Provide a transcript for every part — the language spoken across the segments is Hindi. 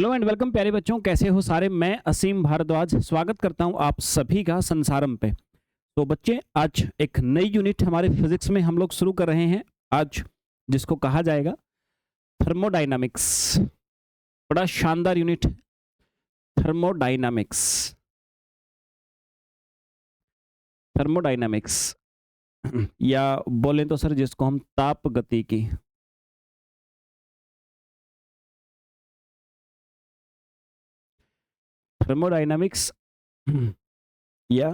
हेलो एंड वेलकम प्यारे बच्चों, कैसे हो सारे। मैं असीम भारद्वाज स्वागत करता हूं आप सभी का संसारम पे। तो बच्चे, आज एक नई यूनिट हमारे फिजिक्स में हम लोग शुरू कर रहे हैं आज, जिसको कहा जाएगा थर्मोडायनामिक्स। बड़ा शानदार यूनिट है थर्मोडायनामिक्स। थर्मोडायनामिक्स या बोलें तो सर जिसको हम ताप गति की, थर्मोडायनामिक्स या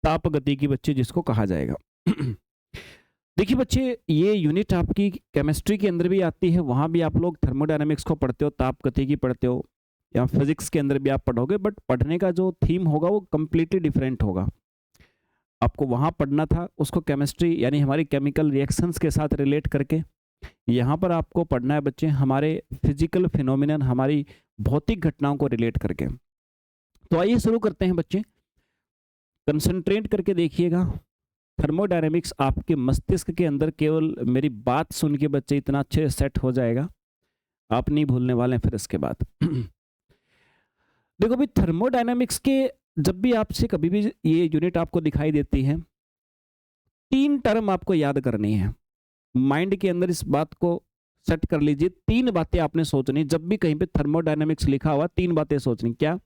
ताप गति की बच्चे जिसको कहा जाएगा। देखिए बच्चे, ये यूनिट आपकी केमिस्ट्री के अंदर भी आती है, वहाँ भी आप लोग थर्मोडायनामिक्स को पढ़ते हो, ताप गति की पढ़ते हो, या फिजिक्स के अंदर भी आप पढ़ोगे, बट पढ़ने का जो थीम होगा वो कम्प्लीटली डिफरेंट होगा। आपको वहाँ पढ़ना था उसको केमिस्ट्री यानी हमारी केमिकल रिएक्शंस के साथ रिलेट करके, यहाँ पर आपको पढ़ना है बच्चे हमारे फिजिकल फिनोमिनन, हमारी भौतिक घटनाओं को रिलेट करके। तो आइए शुरू करते हैं बच्चे, कंसंट्रेट करके देखिएगा। थर्मोडायनेमिक्स आपके मस्तिष्क के अंदर केवल मेरी बात सुन के बच्चे इतना अच्छे सेट हो जाएगा, आप नहीं भूलने वाले हैं फिर इसके बाद। देखो भाई, थर्मोडायनेमिक्स के जब भी आपसे कभी भी ये यूनिट आपको दिखाई देती है, 3 टर्म आपको याद करनी है। माइंड के अंदर इस बात को सेट कर लीजिए, 3 बातें आपने सोचनी। जब भी कहीं पे थर्मोडायनेमिक्स लिखा हुआ 3 बातें सोचनी। क्या?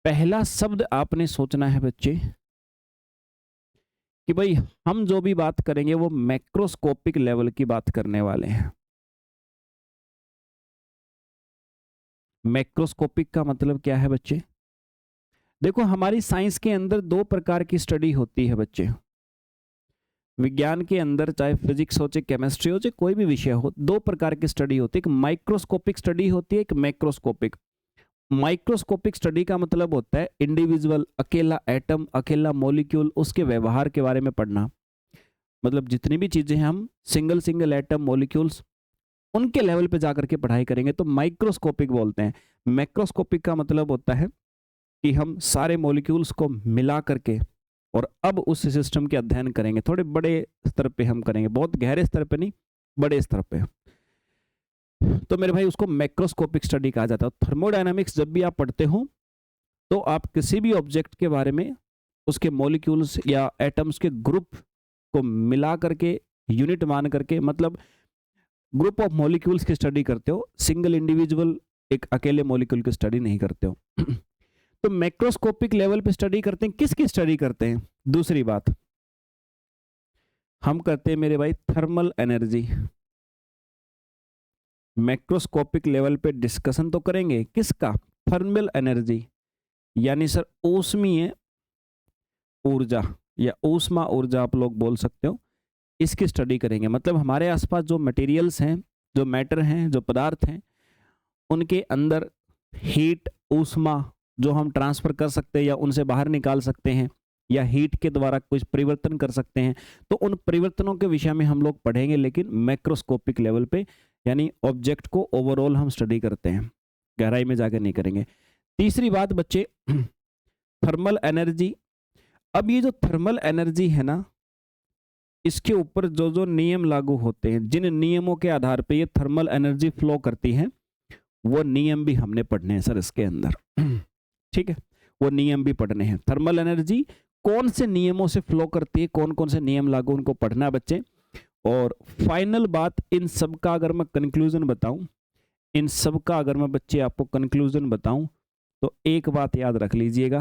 पहला शब्द आपने सोचना है बच्चे कि भाई हम जो भी बात करेंगे वो मैक्रोस्कोपिक लेवल की बात करने वाले हैं। मैक्रोस्कोपिक का मतलब क्या है बच्चे? देखो, हमारी साइंस के अंदर 2 प्रकार की स्टडी होती है बच्चे। विज्ञान के अंदर चाहे फिजिक्स हो, चाहे केमिस्ट्री हो, चाहे कोई भी विषय हो, 2 प्रकार की स्टडी होती है। एक माइक्रोस्कोपिक स्टडी होती है, एक मैक्रोस्कोपिक। माइक्रोस्कोपिक स्टडी का मतलब होता है इंडिविजुअल, अकेला एटम, अकेला मॉलिक्यूल, उसके व्यवहार के बारे में पढ़ना। मतलब जितनी भी चीजें हम सिंगल सिंगल एटम मॉलिक्यूल्स उनके लेवल पे जाकर के पढ़ाई करेंगे तो माइक्रोस्कोपिक बोलते हैं। मैक्रोस्कोपिक का मतलब होता है कि हम सारे मॉलिक्यूल्स को मिला करके और अब उस सिस्टम के अध्ययन करेंगे। थोड़े बड़े स्तर पे हम करेंगे, बहुत गहरे स्तर पे नहीं, बड़े स्तर पे। तो मेरे भाई उसको मैक्रोस्कोपिक स्टडी कहा जाता है। थर्मोडायनामिक्स जब भी आप पढ़ते हो तो आप किसी भी ऑब्जेक्ट के बारे में उसके मॉलिक्यूल्स या एटम्स के ग्रुप को मिला करके, यूनिट मान करके, मतलब ग्रुप ऑफ मॉलिक्यूल्स की स्टडी करते हो, सिंगल इंडिविजुअल एक अकेले मॉलिक्यूल की स्टडी नहीं करते हो। तो मैक्रोस्कोपिक लेवल पे स्टडी करते हैं। किसकी स्टडी करते हैं? दूसरी बात, हम करते हैं मेरे भाई थर्मल एनर्जी। मैक्रोस्कोपिक लेवल पे डिस्कशन तो करेंगे किसका? थर्मल एनर्जी, यानी सर ऊष्मीय ऊर्जा या ऊष्मा ऊर्जा आप लोग बोल सकते हो, इसकी स्टडी करेंगे। मतलब हमारे आसपास जो मटेरियल्स हैं, जो मैटर हैं, जो पदार्थ हैं, उनके अंदर हीट, ऊष्मा जो हम ट्रांसफर कर सकते हैं या उनसे बाहर निकाल सकते हैं, या हीट के द्वारा कुछ परिवर्तन कर सकते हैं, तो उन परिवर्तनों के विषय में हम लोग पढ़ेंगे, लेकिन मैक्रोस्कोपिक लेवल पे, यानी ऑब्जेक्ट को ओवरऑल हम स्टडी करते हैं, गहराई में जाकर नहीं करेंगे। तीसरी बात बच्चे, थर्मल एनर्जी। अब ये जो थर्मल एनर्जी है ना, इसके ऊपर जो जो नियम लागू होते हैं, जिन नियमों के आधार पे ये थर्मल एनर्जी फ्लो करती है, वो नियम भी हमने पढ़ने हैं सर इसके अंदर। ठीक है, वो नियम भी पढ़ने हैं। थर्मल एनर्जी कौन से नियमों से फ्लो करती है, कौन कौन से नियम लागू, उनको पढ़ना है बच्चे। और फाइनल बात, इन सब का अगर मैं कंक्लूजन बताऊं, इन सब का अगर मैं बच्चे आपको कंक्लूजन बताऊं, तो एक बात याद रख लीजिएगा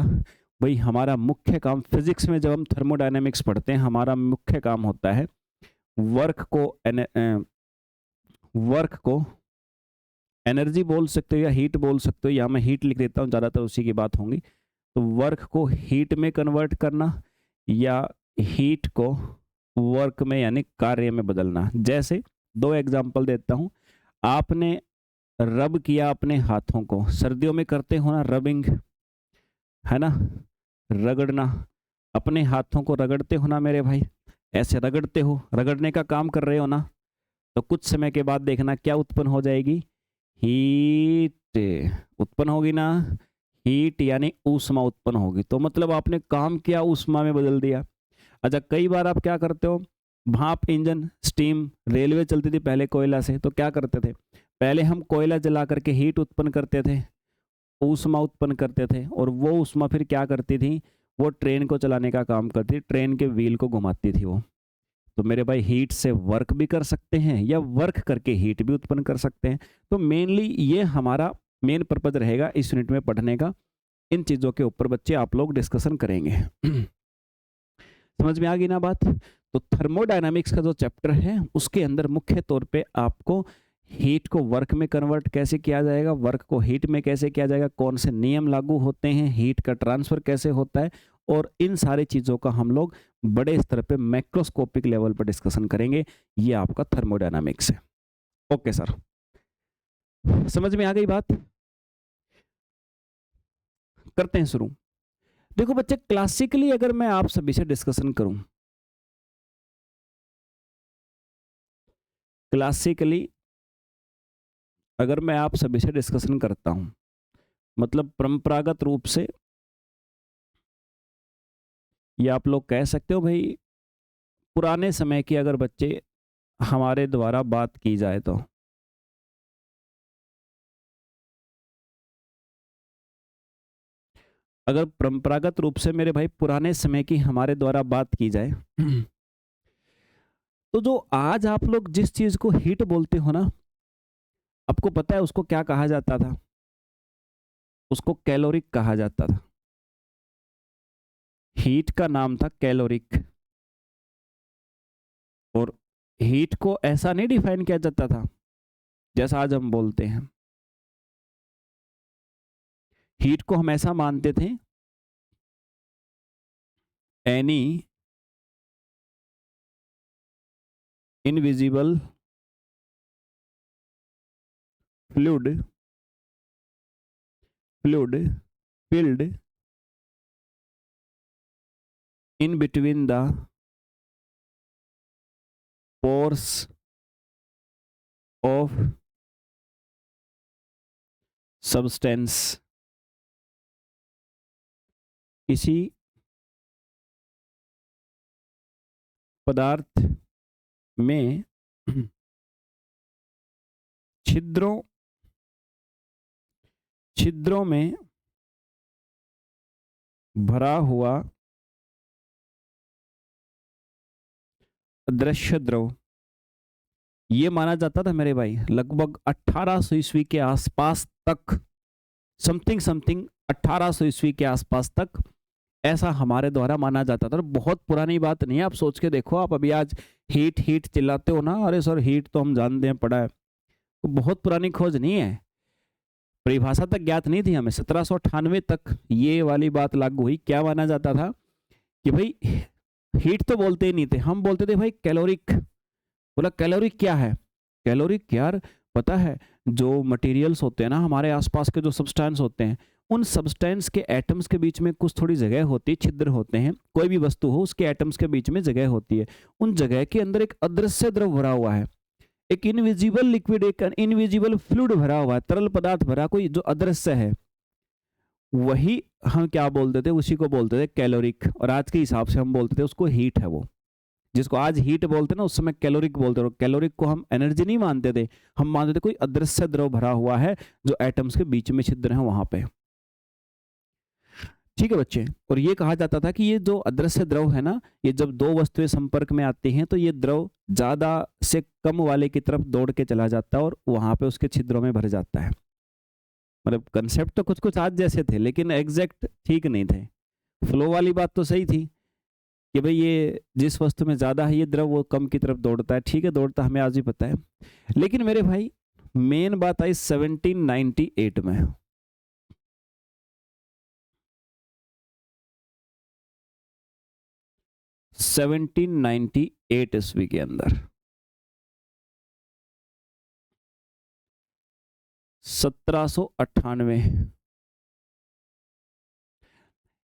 भाई, हमारा मुख्य काम फिजिक्स में जब हम थर्मोडायनेमिक्स पढ़ते हैं, हमारा मुख्य काम होता है वर्क को एनर्जी बोल सकते हो या हीट बोल सकते हो, या मैं हीट लिख देता हूँ, ज़्यादातर उसी की बात होंगी। तो वर्क को हीट में कन्वर्ट करना या हीट को वर्क में यानी कार्य में बदलना। जैसे 2 एग्जांपल देता हूँ। आपने रब किया अपने हाथों को, सर्दियों में करते हो ना रबिंग, है ना, रगड़ना, अपने हाथों को रगड़ते हो ना मेरे भाई, ऐसे रगड़ते हो, रगड़ने का काम कर रहे हो ना, तो कुछ समय के बाद देखना क्या उत्पन्न हो जाएगी? हीट उत्पन्न होगी ना। हीट यानी ऊष्मा उत्पन्न होगी। तो मतलब आपने काम किया, ऊष्मा में बदल दिया। अच्छा, कई बार आप क्या करते हो, भाप इंजन, स्टीम, रेलवे चलती थी पहले कोयला से, तो क्या करते थे, पहले हम कोयला जला करके हीट उत्पन्न करते थे, ऊष्मा उत्पन्न करते थे, और वो ऊष्मा फिर क्या करती थी, वो ट्रेन को चलाने का काम करती, ट्रेन के व्हील को घुमाती थी वो। तो मेरे भाई हीट से वर्क भी कर सकते हैं या वर्क करके हीट भी उत्पन्न कर सकते हैं। तो मेनली ये हमारा मेन पर्पज रहेगा इस यूनिट में पढ़ने का। इन चीज़ों के ऊपर बच्चे आप लोग डिस्कशन करेंगे। समझ में आ गई ना बात? तो थर्मोडायनामिक्स का जो चैप्टर है उसके अंदर मुख्य तौर पे आपको हीट को वर्क में कन्वर्ट कैसे किया जाएगा, वर्क को हीट में कैसे किया जाएगा, कौन से नियम लागू होते हैं, हीट का ट्रांसफर कैसे होता है, और इन सारी चीज़ों का हम लोग बड़े स्तर पे मैक्रोस्कोपिक लेवल पर डिस्कशन करेंगे। ये आपका थर्मोडायनामिक्स है। ओके सर, समझ में आ गई बात? करते हैं शुरू। देखो बच्चे, क्लासिकली अगर मैं आप सभी से डिस्कशन करूं, क्लासिकली अगर मैं आप सभी से डिस्कशन करता हूं, मतलब परंपरागत रूप से, या आप लोग कह सकते हो भाई पुराने समय की अगर बच्चे हमारे द्वारा बात की जाए तो, अगर परंपरागत रूप से मेरे भाई पुराने समय की हमारे द्वारा बात की जाए, तो जो आज आप लोग जिस चीज को हीट बोलते हो ना, आपको पता है उसको क्या कहा जाता था? उसको कैलोरिक कहा जाता था। हीट का नाम था कैलोरिक। और हीट को ऐसा नहीं डिफाइन किया जाता था जैसा आज हम बोलते हैं। हीट को हम ऐसा मानते थे, any invisible fluid filled in between the pores of substance। किसी पदार्थ में छिद्रों में भरा हुआ अदृश्य द्रव, ये माना जाता था मेरे भाई लगभग 1800 ईस्वी के आसपास तक, समथिंग 1800 ईस्वी के आसपास तक ऐसा हमारे द्वारा माना जाता था। बहुत पुरानी बात नहीं है, आप सोच के देखो। आप अभी आज हीट हीट चिल्लाते हो ना, अरे सर हीट तो हम जानते हैं, पढ़ा है, तो बहुत पुरानी खोज नहीं है, परिभाषा तक ज्ञात नहीं थी हमें। 1798 तक ये वाली बात लागू हुई। क्या माना जाता था कि भाई हीट तो बोलते ही नहीं थे, हम बोलते थे भाई कैलोरिक। बोला कैलोरिक क्या है? कैलोरिक यार पता है, जो मटेरियल्स होते हैं ना हमारे आसपास के, जो सब्सटेंस होते हैं, उन सब्सटेंस के एटम्स के बीच में कुछ थोड़ी जगह होती है, छिद्र होते हैं। कोई भी वस्तु हो उसके एटम्स के बीच में जगह होती है, उन जगह के अंदर एक अदृश्य द्रव भरा हुआ है, एक इनविजिबल लिक्विड, एक इनविजिबल फ्लूइड भरा हुआ है, तरल पदार्थ भरा, कोई जो अदृश्य है, वही हम क्या बोलते थे, उसी को बोलते थे कैलोरिक। और आज के हिसाब से हम बोलते थे उसको हीट है। वो जिसको आज हीट बोलते ना, उस समय कैलोरिक बोलते थे। कैलोरिक को हम एनर्जी नहीं मानते थे, हम मानते थे कोई अदृश्य द्रव भरा हुआ है जो एटम्स के बीच में छिद्र है वहां पे। ठीक है बच्चे। और ये कहा जाता था कि ये जो अदृश्य द्रव है ना, ये जब दो वस्तुएं संपर्क में आती हैं तो ये द्रव ज्यादा से कम वाले की तरफ दौड़ के चला जाता है और वहां पे उसके छिद्रों में भर जाता है। मतलब कंसेप्ट तो कुछ कुछ आज जैसे थे, लेकिन एग्जैक्ट ठीक नहीं थे। फ्लो वाली बात तो सही थी कि भाई ये जिस वस्तु में ज्यादा है ये द्रव, वो कम की तरफ दौड़ता है। ठीक है, दौड़ता हमें आज भी पता है। लेकिन मेरे भाई मेन बात आई 1798 में। 1798 ईस्वी के अंदर 1798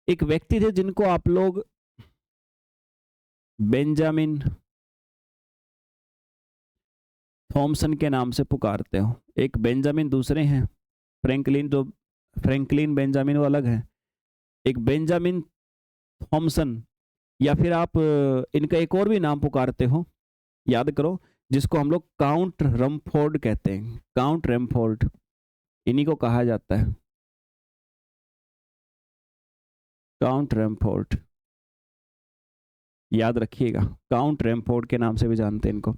एक व्यक्ति थे जिनको आप लोग बेंजामिन थॉमसन के नाम से पुकारते हो। एक बेंजामिन दूसरे हैं, फ्रैंकलिन, जो फ्रैंकलिन बेंजामिन वो अलग है। एक बेंजामिन थॉमसन, या फिर आप इनका एक और भी नाम पुकारते हो, याद करो। जिसको हम लोग काउंट रमफोर्ड कहते हैं, काउंट रमफोर्ड, इन्हीं को कहा जाता है काउंट रैमफोर्ड, याद रखिएगा, काउंट रैमफोर्ड के नाम से भी जानते हैं इनको।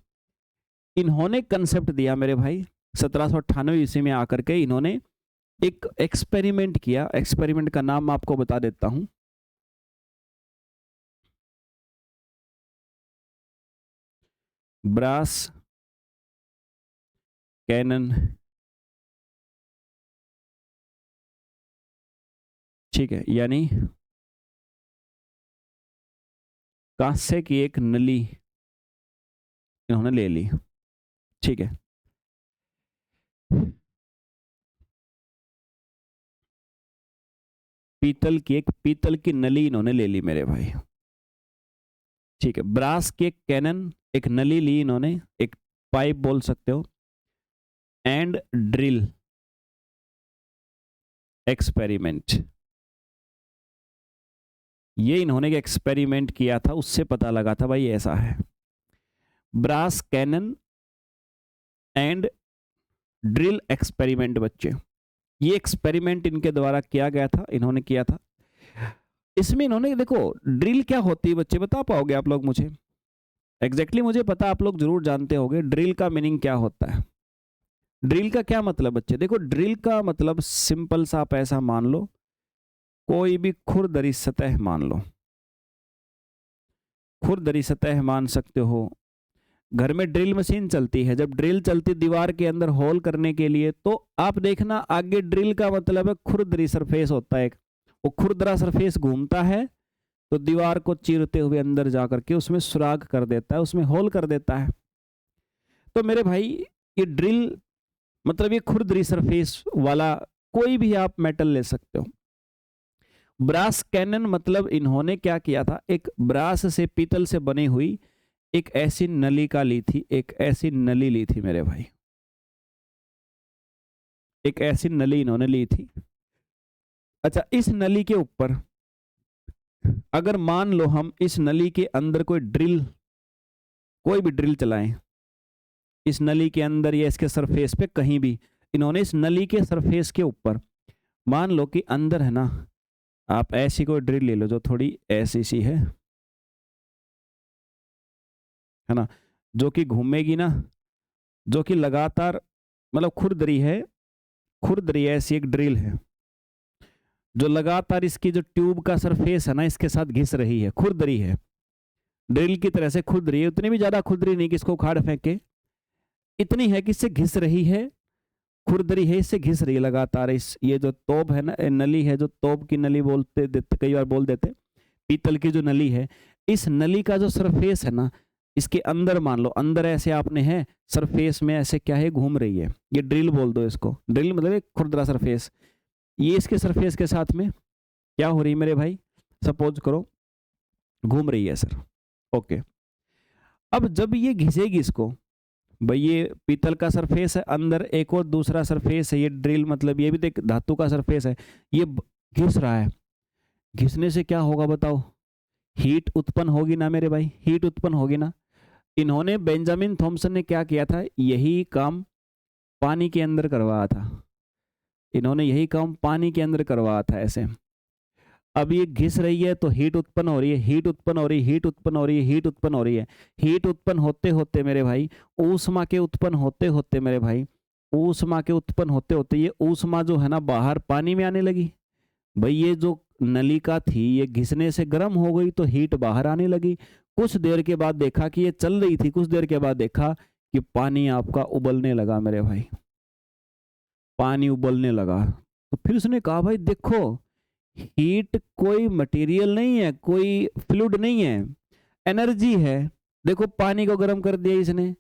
इन्होंने कंसेप्ट दिया मेरे भाई 1798 ईस्वी में आकर के, इन्होंने एक एक्सपेरिमेंट किया। एक्सपेरिमेंट का नाम आपको बता देता हूं। ब्रास कैनन, ठीक है, यानी कांसे की एक नली इन्होंने ले ली, ठीक है। पीतल की नली इन्होंने ले ली मेरे भाई, ठीक है। ब्रास के कैनन, एक नली ली इन्होंने, एक पाइप बोल सकते हो, एंड ड्रिल एक्सपेरिमेंट, ये इन्होंने एक एक्सपेरिमेंट किया था, उससे पता लगा था भाई ऐसा है। Brass cannon and drill experiment बच्चे, ये एक्सपेरिमेंट इनके द्वारा किया गया था, इन्होंने किया था। इसमें इन्होंने देखो ड्रिल क्या होती है बच्चे, बता पाओगे आप लोग मुझे? एग्जैक्टली मुझे पता, आप लोग जरूर जानते होंगे ड्रिल का मीनिंग क्या होता है। ड्रिल का क्या मतलब बच्चे? देखो ड्रिल का मतलब सिंपल सा आप ऐसा मान लो, कोई भी खुरदरी सतह मान लो, खुरदरी सतह मान सकते हो। घर में ड्रिल मशीन चलती है, जब ड्रिल चलती दीवार के अंदर होल करने के लिए, तो आप देखना आगे ड्रिल का मतलब है खुरदरी सरफेस होता है, वो खुरदरा सरफेस घूमता है तो दीवार को चीरते हुए अंदर जाकर के उसमें सुराग कर देता है, उसमें होल कर देता है। तो मेरे भाई ये ड्रिल मतलब ये खुरदरी सरफेस वाला कोई भी आप मेटल ले सकते हो। ब्रास कैनन मतलब इन्होंने क्या किया था, एक ब्रास से, पीतल से बनी हुई एक ऐसी नलिका ली थी, एक ऐसी नली ली थी मेरे भाई, एक ऐसी नली इन्होंने ली थी। अच्छा, इस नली के ऊपर अगर मान लो हम इस नली के अंदर कोई भी ड्रिल चलाएं, इस नली के अंदर या इसके सरफेस पे कहीं भी, इन्होंने इस नली के सरफेस के ऊपर मान लो कि अंदर है ना, आप ऐसी कोई ड्रिल ले लो जो थोड़ी ऐसी सी है ना, जो कि घूमेगी ना, जो कि लगातार मतलब खुरदरी है, खुरदरी ऐसी एक ड्रिल है जो लगातार इसकी जो ट्यूब का सरफेस है ना इसके साथ घिस रही है, खुरदरी है, ड्रिल की तरह से खुरदरी है, उतनी भी ज्यादा खुरदरी नहीं कि इसको उखाड़ फेंके, इतनी है कि इससे घिस रही है, खुरदरी है, इससे घिस रही है लगातार। इस ये जो तोप है ना, नली है, जो तोप की नली बोलते देते, कई बार बोल देते, पीतल की जो नली है, इस नली का जो सरफेस है ना, इसके अंदर मान लो, अंदर ऐसे आपने है सरफेस में ऐसे क्या है, घूम रही है, ये ड्रिल बोल दो इसको, ड्रिल मतलब एक खुरदरा सरफेस, ये इसके सरफेस के साथ में क्या हो रही है मेरे भाई, सपोज करो घूम रही है सर, ओके। अब जब ये घिसेगी इसको, भाई ये पीतल का सरफेस है, अंदर एक और दूसरा सरफेस है, ये ड्रिल मतलब ये भी देख धातु का सरफेस है, ये घिस रहा है, घिसने से क्या होगा बताओ, हीट उत्पन्न होगी ना मेरे भाई, हीट उत्पन्न होगी ना। इन्होंने बेंजामिन थॉमसन ने क्या किया था, यही काम पानी के अंदर करवाया था, इन्होंने यही काम पानी के अंदर करवाया था ऐसे। अब ये घिस रही है तो हीट उत्पन्न हो रही है, हीट उत्पन्न हो रही है, हीट उत्पन्न हो रही है, हीट उत्पन्न हो रही है, हीट उत्पन्न होते होते मेरे भाई, ऊष्मा के उत्पन्न होते होते मेरे भाई, ऊष्मा के उत्पन्न होते होते ये ऊष्मा जो है ना बाहर पानी में आने लगी। भाई ये जो नलिका थी ये घिसने से गर्म हो गई तो हीट बाहर आने लगी। कुछ देर के बाद देखा कि ये चल रही थी, कुछ देर के बाद देखा कि पानी आपका उबलने लगा मेरे भाई, पानी उबलने लगा। तो फिर उसने कहा भाई देखो, हीट कोई मटेरियल नहीं है, कोई फ्लूइड नहीं है, एनर्जी है। देखो पानी को गर्म कर दिया इसने,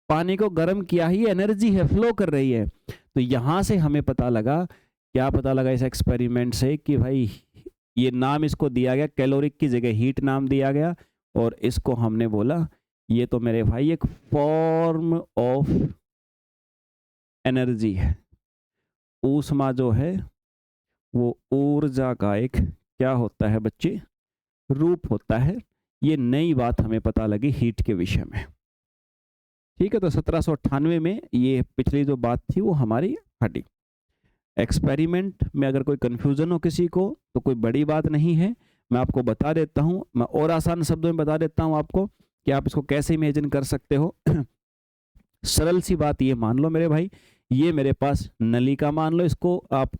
पानी को गर्म किया ही एनर्जी है, फ्लो कर रही है। तो यहां से हमें पता लगा, क्या पता लगा इस एक्सपेरिमेंट से, कि भाई ये नाम इसको दिया गया, कैलोरिक की जगह हीट नाम दिया गया, और इसको हमने बोला ये तो मेरे भाई एक फॉर्म ऑफ एनर्जी है। ऊष्मा जो है वो ऊर्जा का एक क्या होता है बच्चे, रूप होता है। ये नई बात हमें पता लगी हीट के विषय में, ठीक है, तो 1798 में ये पिछली जो बात थी वो हमारी हटी। एक्सपेरिमेंट में अगर कोई कंफ्यूजन हो किसी को तो कोई बड़ी बात नहीं है, मैं आपको बता देता हूँ, मैं और आसान शब्दों में बता देता हूँ आपको कि आप इसको कैसे इमेजिन कर सकते हो। सरल सी बात ये मान लो मेरे भाई, ये मेरे पास नली का मान लो, इसको आप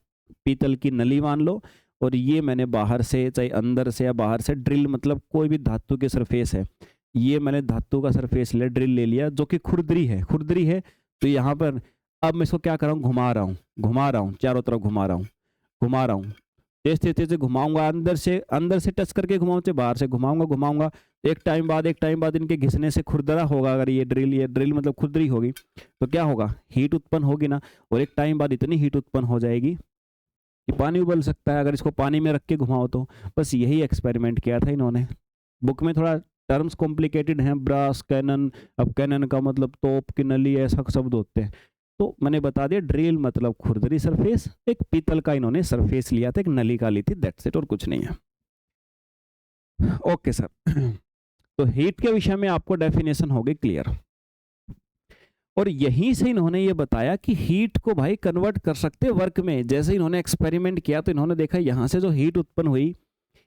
पीतल की नली मान लो, और ये मैंने बाहर से चाहे अंदर से या बाहर से ड्रिल, मतलब कोई भी धातु के सरफेस है, ये मैंने धातु का सरफेस ले ड्रिल ले लिया जो कि खुरदरी है। तो यहाँ पर अब मैं इसको क्या कर रहा हूँ, घुमा रहा हूँ चारों तरफ, घुमा रहा हूँ तेज तेज घुमाऊंगा, अंदर से टच करके घुमाऊं चाहे बाहर से घुमाऊंगा। एक टाइम बाद इनके घिसने से खुरदरा होगा, अगर ये ड्रिल मतलब खुरदरी होगी तो क्या होगा, हीट उत्पन्न होगी ना, और एक टाइम बाद इतनी हीट उत्पन्न हो जाएगी कि पानी उबल सकता है अगर इसको पानी में रख के घुमाओ तो। बस यही एक्सपेरिमेंट किया था इन्होंने। बुक में थोड़ा टर्म्स कॉम्प्लिकेटेड हैं, ब्रास, कैनन, अब कैनन का मतलब तोप की नली, ऐसा शब्द होते हैं, तो मैंने बता दिया ड्रिल मतलब खुरदरी सरफेस, एक पीतल का इन्होंने सरफेस लिया था, एक नली का ली थी, दैट्स इट, और कुछ नहीं है। Okay sir. तो हीट के विषय में आपको डेफिनेशन हो गई क्लियर, और यहीं से इन्होंने ये बताया कि हीट को भाई कन्वर्ट कर सकते वर्क में। जैसे इन्होंने एक्सपेरिमेंट किया तो इन्होंने देखा यहाँ से जो हीट उत्पन्न हुई,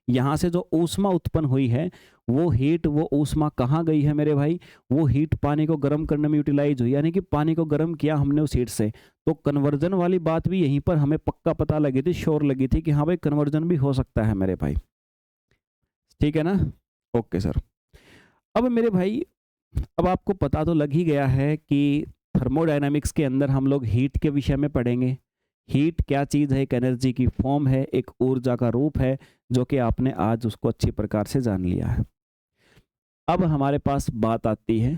यहाँ से जो ऊष्मा उत्पन्न हुई है, वो हीट, वो ऊष्मा कहाँ गई है मेरे भाई, वो हीट पानी को गर्म करने में यूटिलाइज हुई, यानी कि पानी को गर्म किया हमने उस हीट से। तो कन्वर्जन वाली बात भी यहीं पर हमें पक्का पता लगी थी, श्योर लगी थी कि हाँ भाई कन्वर्जन भी हो सकता है मेरे भाई, ठीक है ना। Okay sir. अब मेरे भाई, अब आपको पता तो लग ही गया है कि थर्मोडायनामिक्स के अंदर हम लोग हीट के विषय में पढ़ेंगे। हीट क्या चीज़ है, एक एनर्जी की फॉर्म है, एक ऊर्जा का रूप है, जो कि आपने आज उसको अच्छी प्रकार से जान लिया है। अब हमारे पास बात आती है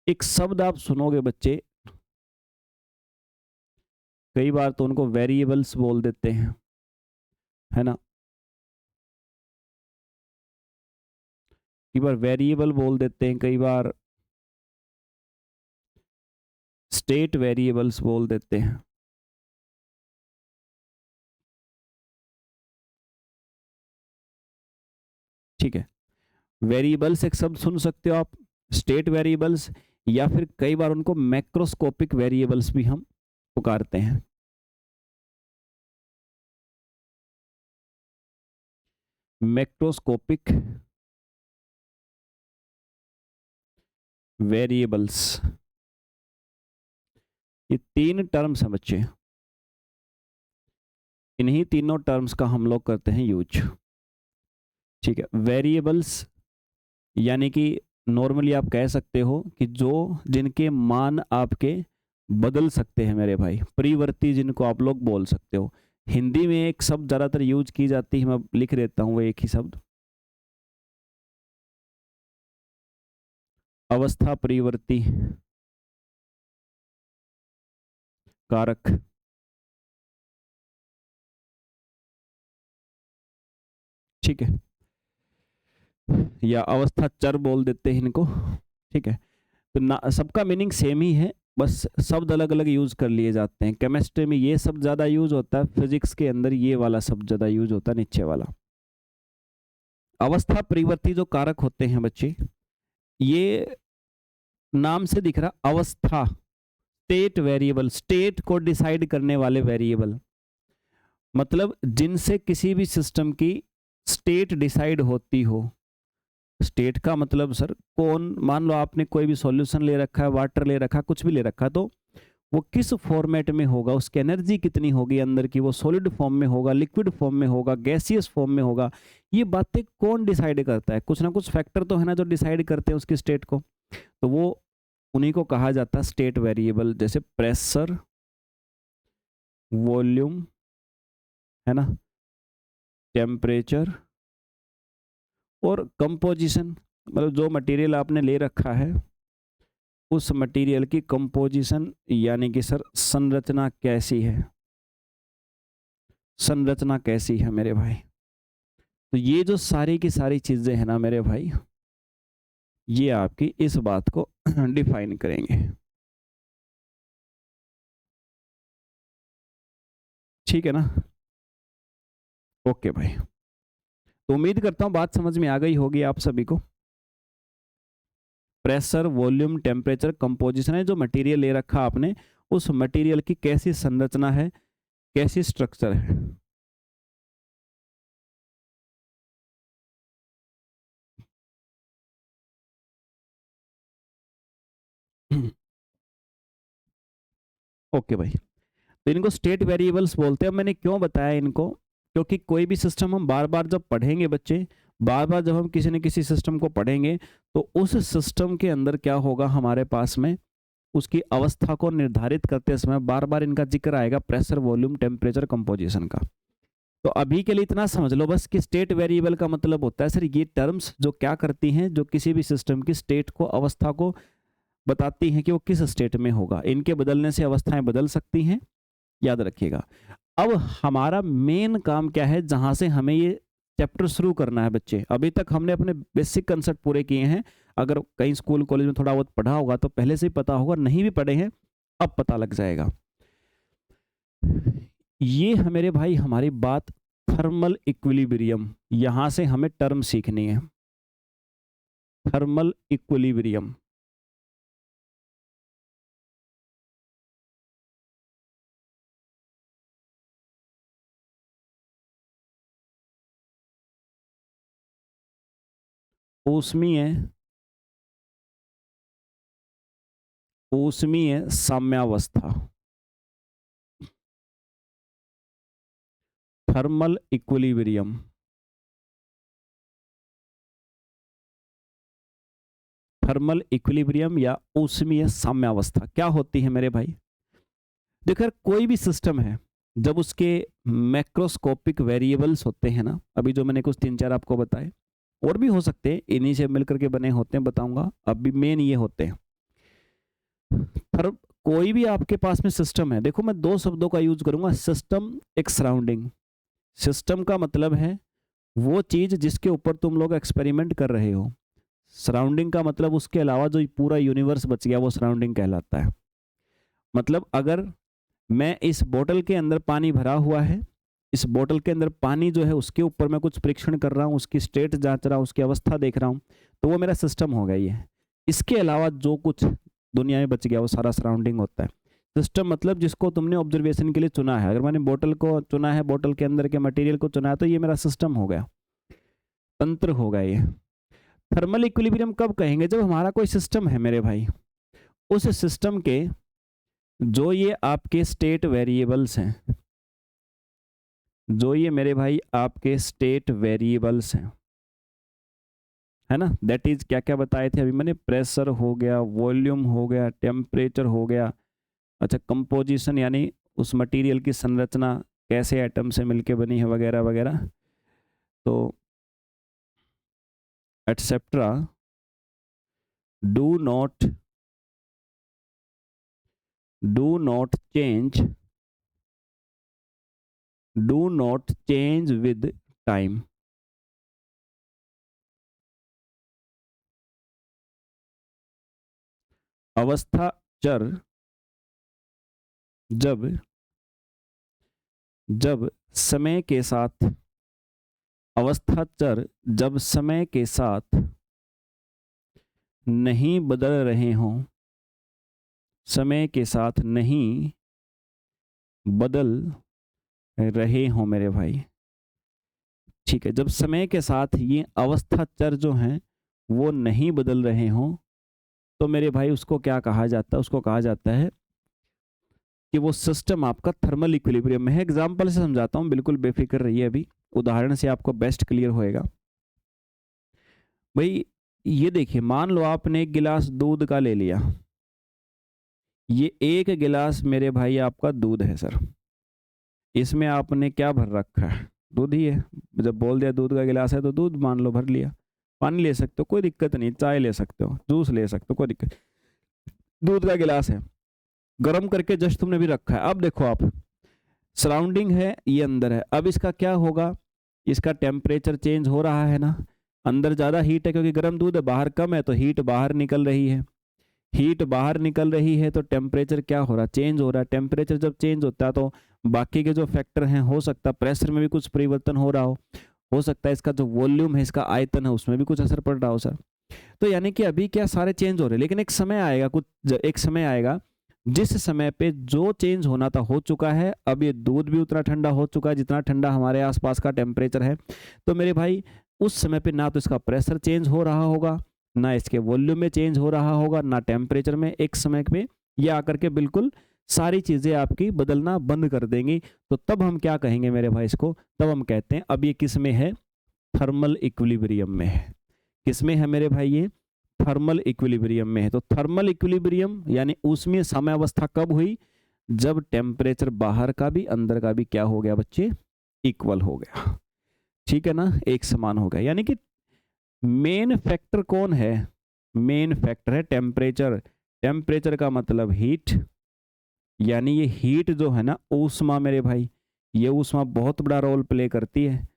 एक शब्द आप सुनोगे बच्चे, कई बार तो उनको वेरिएबल्स बोल देते हैं, है ना, कई बार वेरिएबल बोल देते हैं, कई बार स्टेट वेरिएबल्स बोल देते हैं। ठीक है, वेरिएबल्स एक शब्द सुन सकते हो आप, स्टेट वेरिएबल्स, या फिर कई बार उनको मैक्रोस्कोपिक वेरिएबल्स भी हम पुकारते हैं। मैक्रोस्कोपिक वेरिएबल्स, ये तीन टर्म्स हैं बच्चे, इन्हीं तीनों टर्म्स का हम लोग करते हैं यूज। ठीक है, वेरिएबल्स यानी कि नॉर्मली आप कह सकते हो कि जो जिनके मान आपके बदल सकते हैं मेरे भाई, परिवर्ती जिनको आप लोग बोल सकते हो। हिंदी में एक शब्द ज़्यादातर यूज की जाती है, मैं लिख देता हूँ वो एक ही शब्द, अवस्था परिवर्ती कारक, ठीक है, या अवस्था चर बोल देते हैं इनको। ठीक है, तो ना सबका मीनिंग सेम ही है, बस शब्द अलग अलग यूज कर लिए जाते हैं। केमिस्ट्री में ये शब्द ज़्यादा यूज होता है, फिजिक्स के अंदर ये वाला शब्द ज़्यादा यूज होता है, नीचे वाला। अवस्था परिवर्ती जो कारक होते हैं बच्चे, ये नाम से दिख रहा अवस्था, स्टेट वेरिएबल, स्टेट को डिसाइड करने वाले वेरिएबल, मतलब जिनसे किसी भी सिस्टम की स्टेट डिसाइड होती हो। स्टेट का मतलब सर, कौन, मान लो आपने कोई भी सॉल्यूशन ले रखा है, वाटर ले रखा, कुछ भी ले रखा, तो वो किस फॉर्मेट में होगा, उसकी एनर्जी कितनी होगी अंदर की, वो सॉलिड फॉर्म में होगा, लिक्विड फॉर्म में होगा, गैसियस फॉर्म में होगा, ये बातें कौन डिसाइड करता है, कुछ ना कुछ फैक्टर तो है ना जो डिसाइड करते हैं उसकी स्टेट को, तो वो उन्हीं को कहा जाता है स्टेट वेरिएबल। जैसे प्रेशर, वॉल्यूम, है ना, टेम्परेचर और कंपोजिशन, मतलब जो मटेरियल आपने ले रखा है उस मटेरियल की कंपोजिशन, यानी कि सर संरचना कैसी है, संरचना कैसी है मेरे भाई। तो ये जो सारी की सारी चीजें हैं ना मेरे भाई, ये आपकी इस बात को डिफाइन करेंगे। ठीक है ना, ओके भाई। तो उम्मीद करता हूँ बात समझ में आ गई होगी आप सभी को। प्रेशर, वॉल्यूम, टेम्परेचर, कंपोजिशन है, जो मटेरियल ले रखा आपने, उस मटेरियल की कैसी संरचना है, कैसी स्ट्रक्चर है। ओके भाई, तो इनको स्टेट वेरिएबल्स बोलते हैं। मैंने क्यों बताया इनको, क्योंकि कोई भी सिस्टम हम बार बार जब पढ़ेंगे बच्चे, बार बार जब हम किसी न किसी सिस्टम को पढ़ेंगे, तो उस सिस्टम के अंदर क्या होगा हमारे पास में, उसकी अवस्था को निर्धारित करते समय बार बार इनका जिक्र आएगा, प्रेशर, वॉल्यूम, टेम्परेचर, कंपोजिशन का। तो अभी के लिए इतना समझ लो बस कि स्टेट वेरिएबल का मतलब होता है सर ये टर्म्स जो क्या करती हैं, जो किसी भी सिस्टम की स्टेट को, अवस्था को बताती हैं कि वो किस स्टेट में होगा। इनके बदलने से अवस्थाएं बदल सकती हैं, याद रखिएगा। अब हमारा मेन काम क्या है, जहां से हमें ये चैप्टर शुरू करना है बच्चे। अभी तक हमने अपने बेसिक कंसेप्ट पूरे किए हैं। अगर कहीं स्कूल कॉलेज में थोड़ा बहुत पढ़ा होगा तो पहले से ही पता होगा, नहीं भी पढ़े हैं अब पता लग जाएगा। ये है मेरे भाई हमारी बात थर्मल इक्विलिब्रियम। यहां से हमें टर्म सीखनी है, थर्मल इक्विलिब्रियम। ऊष्मीय साम्यावस्था, थर्मल इक्विलिब्रियम। थर्मल इक्विलिब्रियम या ऊष्मीय साम्यावस्था क्या होती है मेरे भाई। देखो कोई भी सिस्टम है, जब उसके मैक्रोस्कोपिक वेरिएबल्स होते हैं ना, अभी जो मैंने कुछ 3-4 आपको बताए, और भी हो सकते हैं, इन्हीं से मिलकर के बने होते हैं, बताऊंगा। अभी मेन ये होते हैं। पर कोई भी आपके पास में सिस्टम है, देखो मैं 2 शब्दों का यूज करूंगा, सिस्टम, एक सराउंडिंग। सिस्टम का मतलब है वो चीज जिसके ऊपर तुम लोग एक्सपेरिमेंट कर रहे हो। सराउंडिंग का मतलब उसके अलावा जो पूरा यूनिवर्स बच गया वो सराउंडिंग कहलाता है। मतलब अगर मैं इस बोतल के अंदर पानी भरा हुआ है, इस बोतल के अंदर पानी जो है उसके ऊपर मैं कुछ परीक्षण कर रहा हूँ, उसकी स्टेट जांच रहा हूँ, उसकी अवस्था देख रहा हूँ, तो वो मेरा सिस्टम हो गई है। इसके अलावा जो कुछ दुनिया में बच गया वो सारा सराउंडिंग होता है। सिस्टम मतलब जिसको तुमने ऑब्जर्वेशन के लिए चुना है। अगर मैंने बोतल को चुना है, बोतल के अंदर के मटेरियल को चुना है, तो ये मेरा सिस्टम हो गया, तंत्र हो गया ये। थर्मल इक्विलिब्रियम कब कहेंगे, जब हमारा कोई सिस्टम है मेरे भाई, उस सिस्टम के जो ये आपके स्टेट वेरिएबल्स हैं, जो ये मेरे भाई आपके स्टेट वेरिएबल्स हैं, है ना, दैट इज क्या क्या बताए थे अभी मैंने, प्रेशर हो गया, वॉल्यूम हो गया, टेम्परेचर हो गया, अच्छा कंपोजिशन यानी उस मटेरियल की संरचना कैसे एटम से मिलके बनी है, वगैरह वगैरह, तो etcetera, do not change, do not change with time. अवस्था चर जब समय के साथ, अवस्था चर जब समय के साथ नहीं बदल रहे हों, समय के साथ नहीं बदल रहे हों मेरे भाई, ठीक है, जब समय के साथ ये अवस्था चर जो हैं वो नहीं बदल रहे हों, तो मेरे भाई उसको क्या कहा जाता है, उसको कहा जाता है कि वो सिस्टम आपका थर्मल इक्विलिब्रियम में है। एग्जाम्पल से समझाता हूँ, बिल्कुल बेफिक्र रहिए, अभी उदाहरण से आपको बेस्ट क्लियर होएगा। भाई ये देखिए, मान लो आपने एक गिलास दूध का ले लिया, ये एक गिलास मेरे भाई आपका दूध है सर, इसमें आपने क्या भर रखा है, दूध ही है। जब बोल दिया दूध का गिलास है तो दूध मान लो भर लिया। पानी ले सकते हो कोई दिक्कत नहीं, चाय ले सकते हो, जूस ले सकते हो, कोई दिक्कत। दूध का गिलास है, गर्म करके जस्ट तुमने भी रखा है। अब देखो आप, सराउंडिंग है, ये अंदर है, अब इसका क्या होगा, इसका टेम्परेचर चेंज हो रहा है ना, अंदर ज़्यादा हीट है क्योंकि गर्म दूध है, बाहर कम है तो हीट बाहर निकल रही है। हीट बाहर निकल रही है तो टेम्परेचर क्या हो रहा है, चेंज हो रहा है। टेम्परेचर जब चेंज होता है तो बाकी के जो फैक्टर हैं, हो सकता है प्रेशर में भी कुछ परिवर्तन हो रहा हो, हो सकता है इसका जो वॉल्यूम है, इसका आयतन है, उसमें भी कुछ असर पड़ रहा हो सर। तो यानी कि अभी क्या सारे चेंज हो रहे हैं, लेकिन एक समय आएगा, एक समय आएगा जिस समय पे जो चेंज होना था हो चुका है। अब ये दूध भी उतना ठंडा हो चुका है जितना ठंडा हमारे आसपास का टेम्परेचर है। तो मेरे भाई उस समय पे ना तो इसका प्रेशर चेंज हो रहा होगा, ना इसके वॉल्यूम में चेंज हो रहा होगा, ना टेम्परेचर में। एक समय पे ये आकर के बिल्कुल सारी चीजें आपकी बदलना बंद कर देंगी। तो तब हम क्या कहेंगे मेरे भाई इसको, तब हम कहते हैं अब ये किस में है, थर्मल इक्विलिब्रियम में है। किस में है मेरे भाई, ये थर्मल इक्विलिब्रियम में है। तो थर्मल इक्विलिब्रियम यानी ऊष्मीय साम्यावस्था कब हुई, जब टेम्परेचर बाहर का भी अंदर का भी क्या हो गया बच्चे, इक्वल हो गया। ठीक है ना, एक समान हो गया। यानी कि मेन फैक्टर कौन है, मेन फैक्टर है टेम्परेचर। टेम्परेचर का मतलब हीट, यानी ये हीट जो है ना, ऊष्मा मेरे भाई, ये ऊष्मा बहुत बड़ा रोल प्ले करती है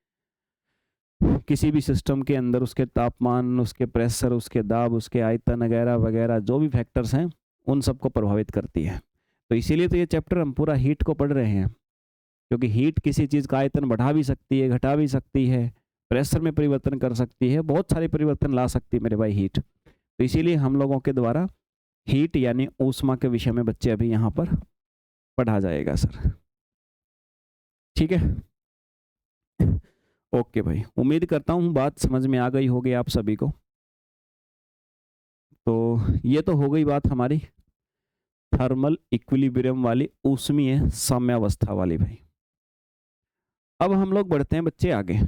किसी भी सिस्टम के अंदर। उसके तापमान, उसके प्रेशर, उसके दाब, उसके आयतन वगैरह वगैरह जो भी फैक्टर्स हैं उन सबको प्रभावित करती है। तो इसीलिए तो ये चैप्टर हम पूरा हीट को पढ़ रहे हैं, क्योंकि हीट किसी चीज़ का आयतन बढ़ा भी सकती है, घटा भी सकती है, प्रेशर में परिवर्तन कर सकती है, बहुत सारे परिवर्तन ला सकती है मेरे भाई हीट। तो इसीलिए हम लोगों के द्वारा हीट यानी ऊष्मा के विषय में बच्चे अभी यहाँ पर पढ़ा जाएगा सर। ठीक है, ओके भाई, उम्मीद करता हूँ बात समझ में आ गई होगी आप सभी को। तो ये तो हो गई बात हमारी थर्मल इक्विलिब्रियम वाली, ऊष्मीय साम्यावस्था वाली भाई। अब हम लोग बढ़ते हैं बच्चे आगे।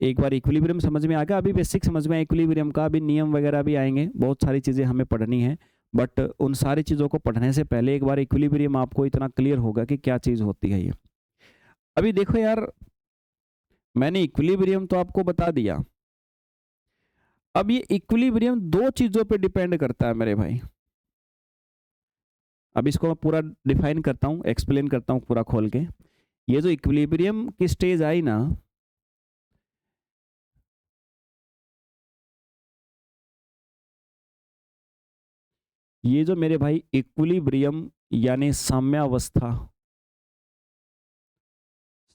एक बार इक्विलिब्रियम समझ में आ गया, अभी बेसिक समझ में इक्विलिब्रियम का, अभी नियम वगैरह भी आएंगे, बहुत सारी चीज़ें हमें पढ़नी है। बट उन सारी चीज़ों को पढ़ने से पहले एक बार इक्विलिब्रियम आपको इतना क्लियर होगा कि क्या चीज़ होती है ये। अभी देखो यार, मैंने इक्विलिब्रियम तो आपको बता दिया। अब ये इक्विलिब्रियम दो चीज़ों पे डिपेंड करता है मेरे भाई। अब इसको मैं पूरा डिफाइन करता हूँ, एक्सप्लेन करता हूँ पूरा खोल के। ये जो इक्विलिब्रियम की स्टेज आई ना, ये जो मेरे भाई इक्विलिब्रियम यानी साम्यावस्था,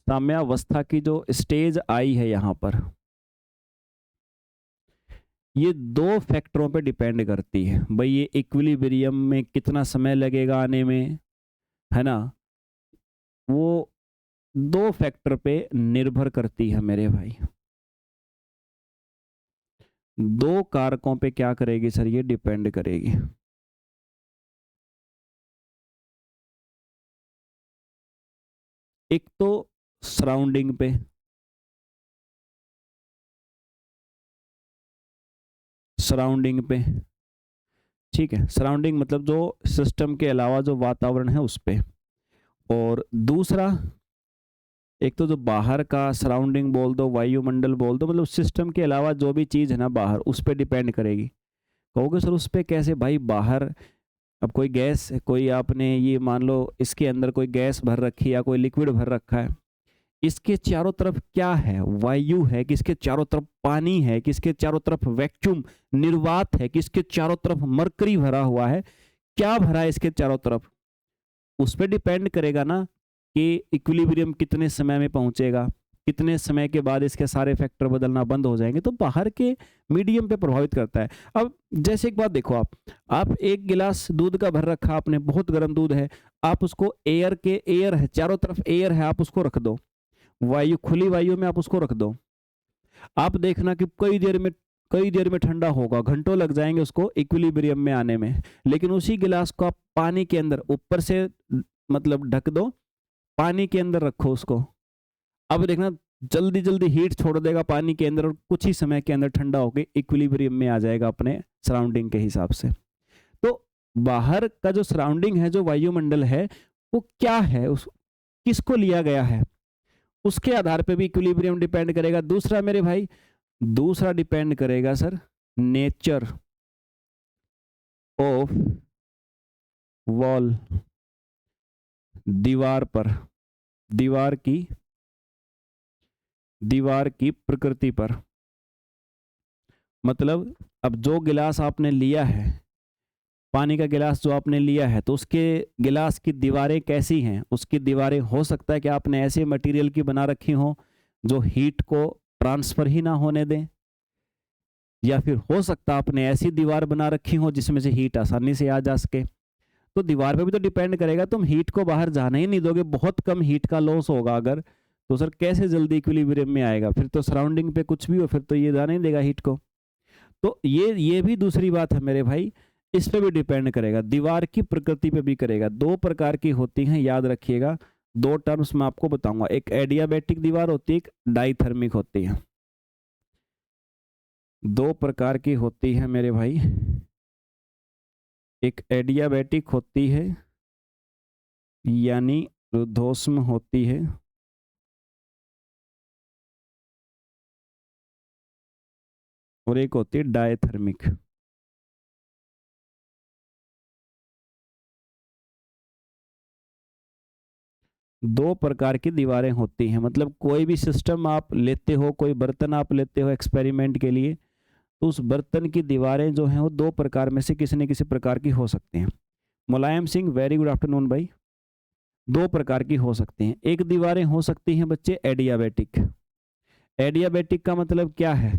साम्यावस्था की जो स्टेज आई है यहाँ पर, ये दो फैक्टरों पे डिपेंड करती है भाई। ये इक्विलिब्रियम में कितना समय लगेगा आने में, है ना, वो दो फैक्टर पे निर्भर करती है मेरे भाई। दो कारकों पे क्या करेगी सर, ये डिपेंड करेगी। एक तो सराउंडिंग पे, सराउंडिंग पे, ठीक है, सराउंडिंग मतलब जो सिस्टम के अलावा जो वातावरण है उस पे। और दूसरा, एक तो जो बाहर का सराउंडिंग बोल दो, वायुमंडल बोल दो, मतलब सिस्टम के अलावा जो भी चीज़ है ना बाहर, उस पर डिपेंड करेगी। कहोगे सर उस पर कैसे भाई, बाहर अब कोई गैस, कोई आपने ये मान लो इसके अंदर कोई गैस भर रखी है या कोई लिक्विड भर रखा है, इसके चारों तरफ क्या है, वायु है, किसके चारों तरफ पानी है, किसके चारों तरफ वैक्यूम निर्वात है, किसके चारों तरफ मरकरी भरा हुआ है, क्या भरा है इसके चारों तरफ, उस पर डिपेंड करेगा ना कि इक्विलिब्रियम कितने समय में पहुंचेगा, कितने समय के बाद इसके सारे फैक्टर बदलना बंद हो जाएंगे। तो बाहर के मीडियम पे प्रभावित करता है। अब जैसे एक बात देखो, आप एक गिलास दूध का भर रखा आपने, बहुत गर्म दूध है, आप उसको एयर है, चारों तरफ एयर है, आप उसको रख दो वायु, खुली वायु में आप उसको रख दो, आप देखना कि कई देर में ठंडा होगा, घंटों लग जाएंगे उसको इक्विलिब्रियम में आने में। लेकिन उसी गिलास को आप पानी के अंदर ऊपर से मतलब ढक दो, पानी के अंदर रखो उसको, अब देखना जल्दी जल्दी हीट छोड़ देगा पानी के अंदर, और कुछ ही समय के अंदर ठंडा होकर इक्विलिब्रियम में आ जाएगा अपने सराउंडिंग के हिसाब से। तो बाहर का जो सराउंडिंग है, जो वायुमंडल है, वो क्या है, उस किसको लिया गया है, उसके आधार पे भी इक्विलिब्रियम डिपेंड करेगा। दूसरा मेरे भाई, दूसरा डिपेंड करेगा सर नेचर ऑफ वॉल, दीवार पर, दीवार की प्रकृति पर। मतलब अब जो गिलास आपने लिया है, पानी का गिलास जो आपने लिया है, तो उसके गिलास की दीवारें कैसी हैं, उसकी दीवारें हो सकता है कि आपने ऐसे मटेरियल की बना रखी हो जो हीट को ट्रांसफर ही ना होने दें, या फिर हो सकता आपने ऐसी दीवार बना रखी हो जिसमें से हीट आसानी से आ जा सके। तो दीवार पे भी तो डिपेंड करेगा, तुम हीट को बाहर जाने ही नहीं दोगे, बहुत कम हीट का लॉस होगा अगर, तो सर कैसे जल्दी इक्विलिब्रियम में आएगा? फिर तो सराउंडिंग पे कुछ भी हो, फिर तो ये जाने नहीं देगा हीट को। तो ये भी दूसरी बात है मेरे भाई, इस पे भी डिपेंड करेगा, दीवार की प्रकृति पे भी करेगा। दो प्रकार की होती हैं, याद रखिएगा। दो टर्म्स मैं आपको बताऊंगा, एक एडियाबैटिक दीवार होती है, एक डाइथर्मिक होती है। दो प्रकार की होती है मेरे भाई, एक एडियाबैटिक होती है यानी रुद्धोष्म होती है, और एक होती है डायथर्मिक। दो प्रकार की दीवारें होती हैं, मतलब कोई भी सिस्टम आप लेते हो, कोई बर्तन आप लेते हो एक्सपेरिमेंट के लिए, तो उस बर्तन की दीवारें जो हैं वो दो प्रकार में से किसी न किसी प्रकार की हो सकती हैं। Mulayam Singh, very good afternoon भाई। दो प्रकार की हो सकती हैं। एक दीवारें हो सकती हैं बच्चे एडियाबैटिक। एडियाबैटिक का मतलब क्या है?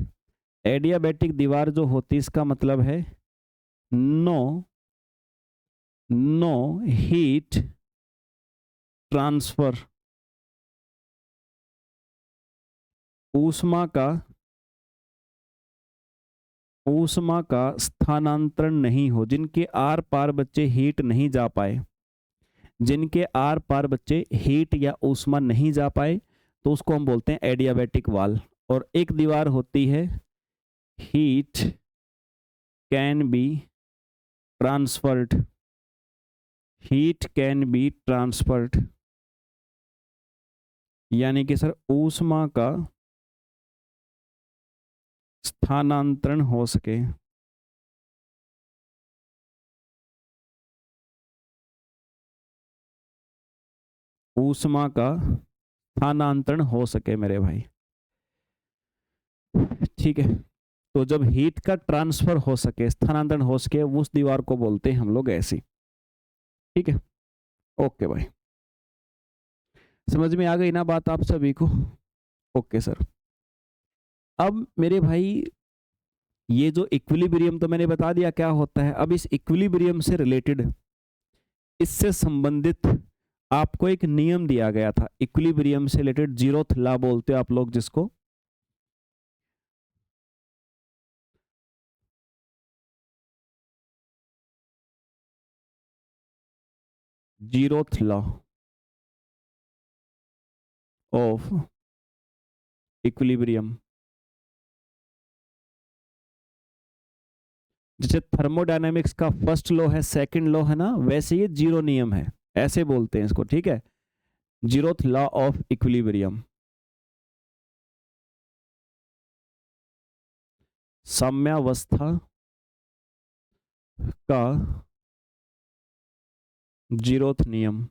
एडियाबैटिक दीवार जो होती है इसका मतलब है नो हीट ट्रांसफर, ऊष्मा का स्थानांतरण नहीं हो, जिनके आर पार बच्चे हीट नहीं जा पाए, जिनके आर पार बच्चे हीट या ऊष्मा नहीं जा पाए, तो उसको हम बोलते हैं एडियाबैटिक वाल। और एक दीवार होती है heat can be transferred, heat can be transferred, यानी कि सर ऊष्मा का स्थानांतरण हो सके। ऊष्मा का स्थानांतरण हो सके मेरे भाई, ठीक है। तो जब हीट का ट्रांसफर हो सके, स्थानांतरण हो सके, उस दीवार को बोलते हैं हम लोग ऐसी, ठीक है। ओके भाई, समझ में आ गई ना बात आप सभी को? Okay sir. अब मेरे भाई ये जो इक्विलिब्रियम तो मैंने बता दिया क्या होता है। अब इस इक्विलिब्रियम से रिलेटेड, इससे संबंधित आपको एक नियम दिया गया था, इक्विलिब्रियम से रिलेटेड, जीरोथ लॉ बोलते हो आप लोग जिसको। Zeroth law of equilibrium. जैसे थर्मोडायनामिक्स का फर्स्ट लॉ है, सेकंड लॉ है ना, वैसे ये जीरो नियम है, ऐसे बोलते हैं इसको, ठीक है। जीरोथ लॉ ऑफ इक्विलिब्रियम, साम्यावस्था का जीरोथ नियम,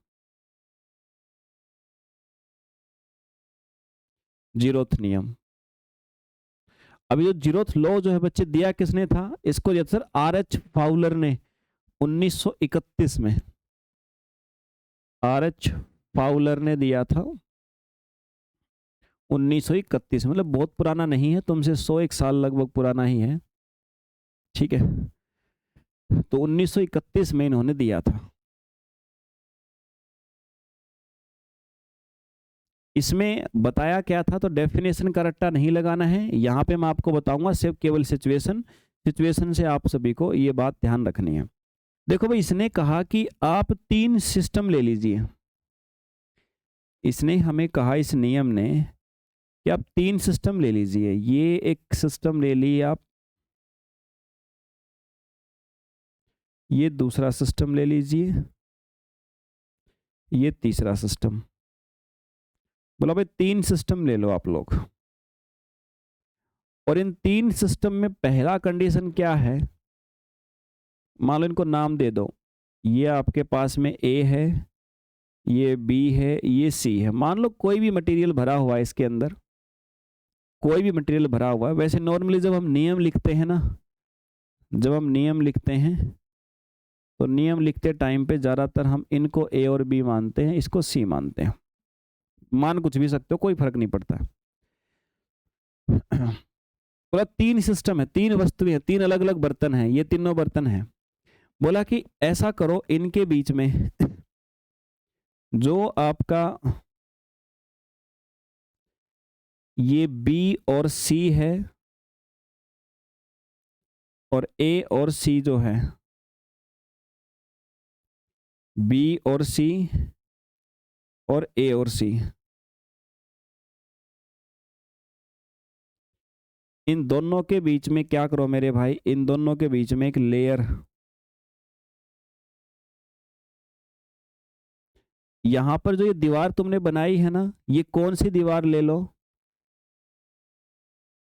जीरोथ नियम। अब ये जीरोथ लॉ जो है बच्चे दिया किसने था? इसको दिया सर आर.एच. फाउलर ने 1931 में। आर.एच. फाउलर ने दिया था 1931, मतलब बहुत पुराना नहीं है, तुमसे 101 साल लगभग पुराना ही है, ठीक है। तो 1931 में इन्होंने दिया था। इसमें बताया क्या था, तो डेफिनेशन का रट्टा नहीं लगाना है यहाँ पे, मैं आपको बताऊंगा सिर्फ केवल सिचुएशन से आप सभी को ये बात ध्यान रखनी है। देखो भाई, इसने कहा कि आप 3 सिस्टम ले लीजिए। इसने हमें कहा, इस नियम ने, कि आप 3 सिस्टम ले लीजिए। ये एक सिस्टम ले लिए आप, ये दूसरा सिस्टम ले लीजिए, ये तीसरा सिस्टम। बोला भाई 3 सिस्टम ले लो आप लोग, और इन 3 सिस्टम में पहला कंडीशन क्या है, मान लो इनको नाम दे दो। ये आपके पास में ए है, ये बी है, ये सी है। मान लो कोई भी मटेरियल भरा हुआ है इसके अंदर, कोई भी मटेरियल भरा हुआ है। वैसे नॉर्मली जब हम नियम लिखते हैं ना, जब हम नियम लिखते हैं, तो नियम लिखते टाइम पे ज़्यादातर हम इनको ए और बी मानते हैं, इसको सी मानते हैं। मान कुछ भी सकते हो, कोई फर्क नहीं पड़ता। बोला 3 सिस्टम है, 3 वस्तुएं हैं, 3 अलग अलग बर्तन हैं, ये तीनों बर्तन हैं। बोला कि ऐसा करो इनके बीच में जो आपका ये बी और सी है और ए और सी जो है, बी और सी और ए और सी, इन दोनों के बीच में क्या करो मेरे भाई, इन दोनों के बीच में एक लेयर, यहां पर जो ये दीवार तुमने बनाई है ना, ये कौन सी दीवार ले लो,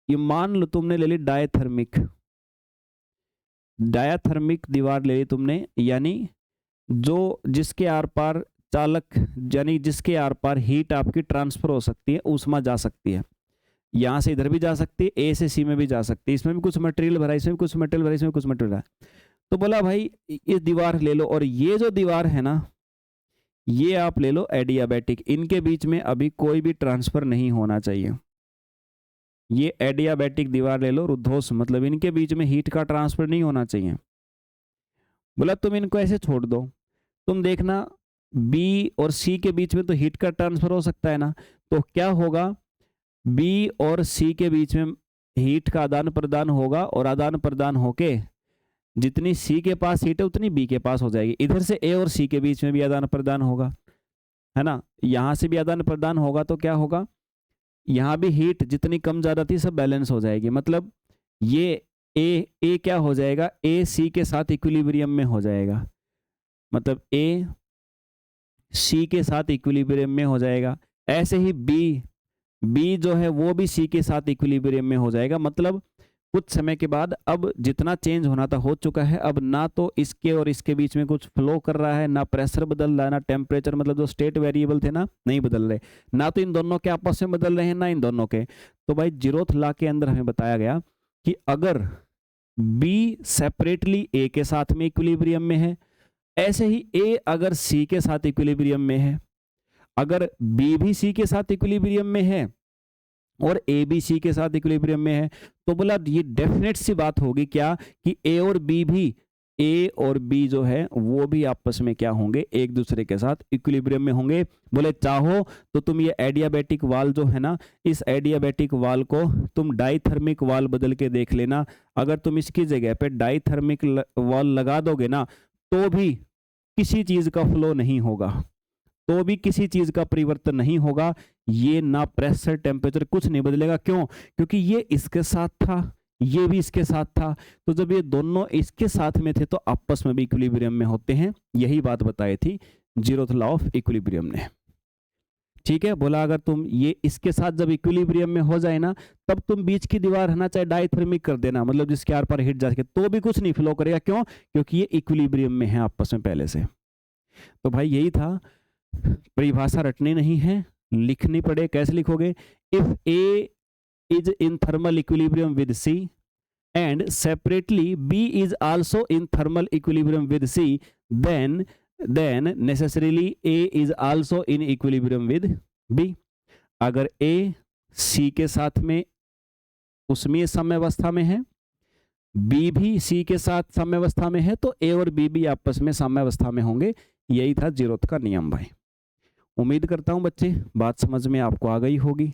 ये मान लो तुमने ले ली डायथर्मिक, डायथर्मिक दीवार ले ली तुमने, यानी जो जिसके आर पार चालक, यानी जिसके आर पार हीट आपकी ट्रांसफर हो सकती है, ऊष्मा जा सकती है, यहां से इधर भी जा सकती है, ए से सी में भी जा सकती है, इसमें भी कुछ मटेरियल भरा, इसमें भी कुछ मटेरियल भरा, इसमें कुछ मटेरियल भरा। तो बोला भाई ये दीवार ले लो, और ये जो दीवार है ना, ये आप ले लो एडियाबैटिक, इनके बीच में अभी कोई भी ट्रांसफर नहीं होना चाहिए। ये एडियाबैटिक दीवार ले लो, रुद्धोष्म, मतलब इनके बीच में हीट का ट्रांसफर नहीं होना चाहिए। बोला तुम इनको ऐसे छोड़ दो, तुम देखना बी और सी के बीच में तो हीट का ट्रांसफर हो सकता है ना, तो क्या होगा, बी और सी के बीच में हीट का आदान प्रदान होगा, और आदान प्रदान होके जितनी सी के पास हीट है उतनी बी के पास हो जाएगी, इधर से ए और सी के बीच में भी आदान प्रदान होगा, है ना, यहां से भी आदान प्रदान होगा, तो क्या होगा, यहां भी हीट जितनी कम ज्यादा थी सब बैलेंस हो जाएगी, मतलब ये ए क्या हो जाएगा, ए सी के साथ इक्विलिब्रियम में हो जाएगा, मतलब ए सी के साथ इक्विलिब्रियम में हो जाएगा। ऐसे ही बी जो है वो भी सी के साथ इक्विलिब्रियम में हो जाएगा, मतलब कुछ समय के बाद अब जितना चेंज होना था हो चुका है, अब ना तो इसके और इसके बीच में कुछ फ्लो कर रहा है, ना प्रेशर बदल रहा है, ना टेम्परेचर, मतलब जो स्टेट वेरिएबल थे ना नहीं बदल रहे, ना तो इन दोनों के आपस में बदल रहे हैं, ना इन दोनों के। तो भाई जीरोथ लॉ के अंदर हमें बताया गया कि अगर बी सेपरेटली ए के साथ में इक्विलिब्रियम में है, ऐसे ही ए अगर सी के साथ इक्विलिब्रियम में है, अगर बी भी सी के साथ इक्विलिब्रियम में है और ए बी सी के साथ इक्विलिब्रियम में है, तो बोला ये डेफिनेट सी बात होगी क्या कि ए और बी भी, ए और बी जो है वो भी आपस में क्या होंगे, एक दूसरे के साथ इक्विलिब्रियम में होंगे। बोले चाहो तो तुम ये एडियाबैटिक वाल जो है ना, इस एडियाबैटिक वाल को तुम डाइथर्मिक वाल बदल के देख लेना, अगर तुम इसकी जगह पे डाइथर्मिक वाल लगा दोगे ना, तो भी किसी चीज का फ्लो नहीं होगा, तो भी किसी चीज का परिवर्तन नहीं होगा, ये ना प्रेशर टेम्परेचर कुछ नहीं बदलेगा। क्यों? क्योंकि ये इसके साथ था, ये भी इसके साथ था, तो जब ये दोनों इसके साथ में थे तो आपस में भी इक्विलिब्रियम में होते हैं, यही बात बताई थी जीरोथ लॉ ऑफ इक्विलिब्रियम ने। ठीक है, बोला अगर तुम ये इसके साथ जब इक्विलिब्रियम में हो जाए ना, तब तुम बीच की दीवार है ना चाहे डाइथर्मिक कर देना, मतलब जिसके आर पार हीट जा सके, तो भी कुछ नहीं फ्लो करेगा। क्यों? क्योंकि ये इक्विलिब्रियम में है आपस में पहले से। तो भाई यही था, परिभाषा रटनी नहीं है, लिखनी पड़े। कैसे लिखोगे? If A is in thermal equilibrium with C and separately B is also in thermal equilibrium with C, then necessarily A is also in equilibrium with B. अगर ए सी के साथ में उष्मीय साम्यावस्था में है, बी भी सी के साथ साम्यावस्था में है, तो ए और बी भी आपस में साम्यावस्था में होंगे। यही था जीरोथ का नियम भाई। उम्मीद करता हूं बच्चे बात समझ में आपको आ गई होगी।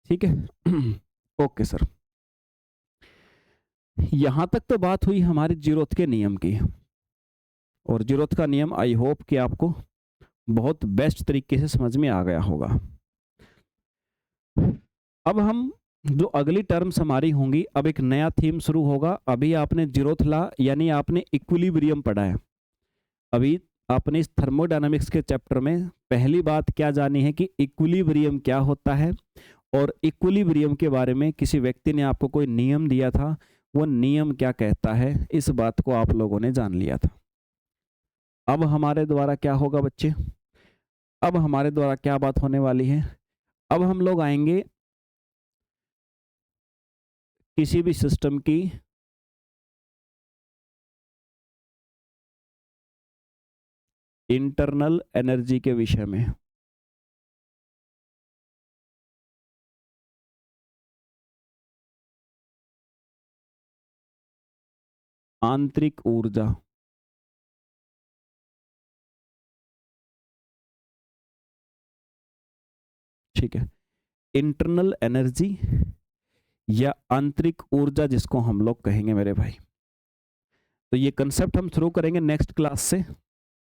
ठीक है ओके सर, यहां तक तो बात हुई हमारे जीरोथ के नियम की, और जीरोथ का नियम आई होप कि आपको बहुत बेस्ट तरीके से समझ में आ गया होगा। अब हम जो अगली टर्म्स हमारी होंगी, अब एक नया थीम शुरू होगा। अभी आपने जीरोथ लॉ यानी आपने इक्विलिब्रियम पढ़ा है, अभी आपने इस थर्मोडायनामिक्स के चैप्टर में पहली बात क्या जानी है कि इक्विलिब्रियम क्या होता है, और इक्विलिब्रियम के बारे में किसी व्यक्ति ने आपको कोई नियम दिया था, वो नियम क्या कहता है, इस बात को आप लोगों ने जान लिया था। अब हमारे द्वारा क्या होगा बच्चे, अब हमारे द्वारा क्या बात होने वाली है, अब हम लोग आएंगे किसी भी सिस्टम की इंटरनल एनर्जी के विषय में। आंतरिक ऊर्जा, ठीक है, इंटरनल एनर्जी या आंतरिक ऊर्जा जिसको हम लोग कहेंगे मेरे भाई। तो ये कंसेप्ट हम शुरू करेंगे नेक्स्ट क्लास से।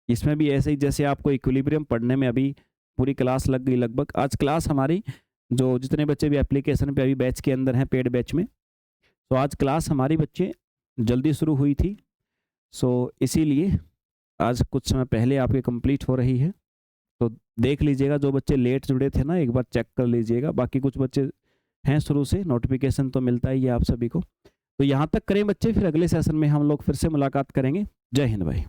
इसमें भी ऐसे ही जैसे आपको इक्विलिब्रियम पढ़ने में अभी पूरी क्लास लग गई लगभग। आज क्लास हमारी जो जितने बच्चे भी एप्लीकेशन पे अभी बैच के अंदर हैं पेड बैच में, तो आज क्लास हमारी बच्चे जल्दी शुरू हुई थी, सो इसीलिए आज कुछ समय पहले आपके कंप्लीट हो रही है। तो देख लीजिएगा, जो बच्चे लेट जुड़े थे ना एक बार चेक कर लीजिएगा, बाकी कुछ बच्चे हैं शुरू से, नोटिफिकेशन तो मिलता ही है आप सभी को। तो यहाँ तक करें बच्चे, फिर अगले सेशन में हम लोग फिर से मुलाकात करेंगे। जय हिंद भाई।